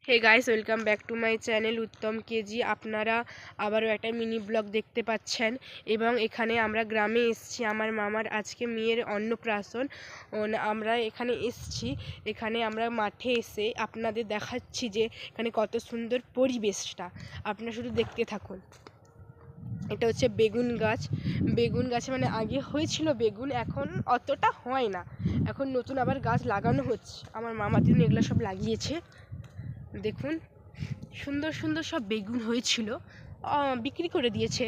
Hey guys, welcome back to my channel Uttam KG. আপনারা আবারও একটা মিনি ব্লগ দেখতে পাচ্ছেন এবং এখানে আমরা গ্রামে এসেছি। আমার মামার আজকে মেয়ের অন্নপ্রাশন। আমরা এখানে এসেছি। এখানে আমরা মাঠে এসে আপনাদের দেখাচ্ছি যে এখানে কত সুন্দর পরিবেশটা। আপনারা শুধু দেখতে থাকুন। এটা হচ্ছে বেগুন গাছ। বেগুন গাছে মানে আগে হয়েছিল বেগুন, এখন অতটা হয় না। এখন নতুন আবার গাছ লাগানো হচ্ছে। আমার মামা দিন এগুলো সব লাগিয়েছে। দেখুন সুন্দর সুন্দর সব বেগুন হয়েছিল, বিক্রি করে দিয়েছে।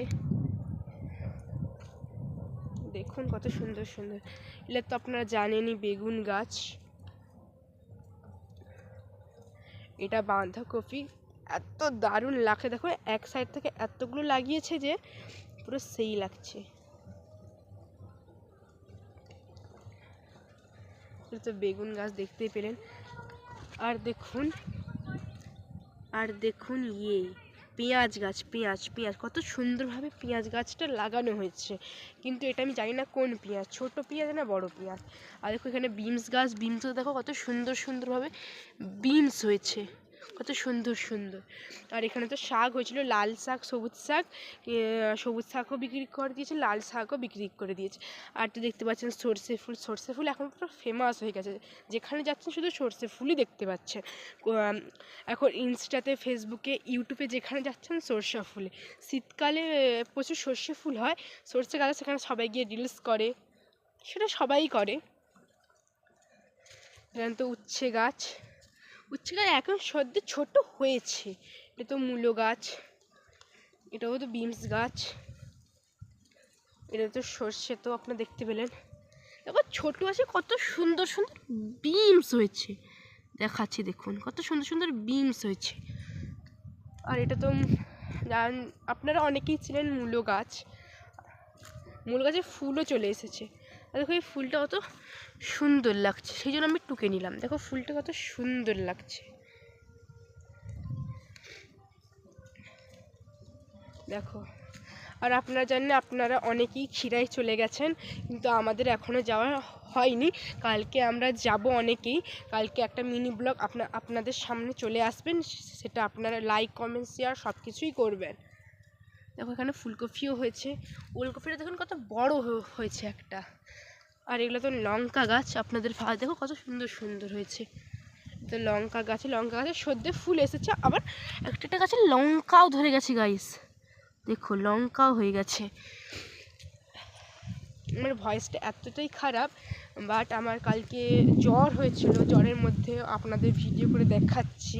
দেখুন কত সুন্দর সুন্দর। এগুলো তো আপনারা জানেনই, বেগুন গাছ। এটা বাঁধাকপি, এত দারুণ লাগছে। দেখো এক সাইড থেকে এতগুলো লাগিয়েছে যে পুরো সেই লাগছে। তো বেগুন গাছ দেখতেই পেলেন। আর দেখুন পেঁয়াজ গাছ, পেঁয়াজ কত সুন্দরভাবে পেঁয়াজ গাছটা লাগানো হয়েছে। কিন্তু এটা আমি জানি না কোন পেঁয়াজ, ছোট পেঁয়াজ না বড় পেঁয়াজ। আর দেখো এখানে বিনস গাছ, বিনসও দেখো কত সুন্দরভাবে বিনস হয়েছে, কত সুন্দর সুন্দর। আর এখানে তো শাক হয়েছিল, লাল শাক, সবুজ শাক। সবুজ শাকও বিক্রি করে দিয়েছে, লাল শাকও বিক্রি করে দিয়েছে। আর তো দেখতে পাচ্ছেন সর্ষে ফুল এখন পুরো ফেমাস হয়ে গেছে। যেখানে যাচ্ছেন শুধু সর্ষে ফুলই দেখতে পাচ্ছেন। এখন ইনস্টাতে, ফেসবুকে, ইউটিউবে যেখানে যাচ্ছেন সর্ষে ফুলে। শীতকালে প্রচুর সর্ষে ফুল হয়, সর্ষে গাছে, সেখানে সবাই গিয়ে রিলস করে, সেটা সবাই করে। এখানে তো উচ্ছে গাছ এখন সদ্য ছোট হয়েছে। এটা তো মূলো গাছ, এটাও তো বিনস গাছ, এটা তো সর্ষে, তো আপনারা দেখতে পেলেন। এবার ছোট আছে, কত সুন্দর সুন্দর বিনস হয়েছে দেখাচ্ছি। দেখুন কত সুন্দর সুন্দর বিনস হয়েছে। আর এটা তো আপনারা অনেকেই ছিলেন মূলো গাছে ফুলও চলে এসেছে। আর দেখো এই ফুলটা কত সুন্দর লাগছে, সেই জন্য আমি টুকে নিলাম। দেখো ফুলটা কত সুন্দর লাগছে, দেখো। আর আপনারা জানেন, আপনারা অনেকেই ক্ষীরায় চলে গেছেন, কিন্তু আমাদের এখনও যাওয়া হয়নি। কালকে আমরা যাব অনেকেই। কালকে একটা মিনি ব্লগ আপনাদের সামনে চলে আসবেন, সেটা আপনারা লাইক, কমেন্ট, শেয়ার সব কিছুই করবেন। দেখো এখানে ফুলকপিও হয়েছে, ওলকপিটা দেখুন কত বড় হয়েছে একটা। আর এগুলো তো লঙ্কা গাছ, আপনাদের দেখো কত সুন্দর সুন্দর হয়েছে। তো লঙ্কা গাছে সদ্য ফুল এসেছে, আবার একটা গাছে লঙ্কাও ধরে গেছে গাইস। দেখো লঙ্কাও হয়ে গেছে। আমার ভয়েসটা এতটাই খারাপ, বাট আমার কালকে জ্বর হয়েছিল, জ্বরের মধ্যে আপনাদের ভিডিও করে দেখাচ্ছি।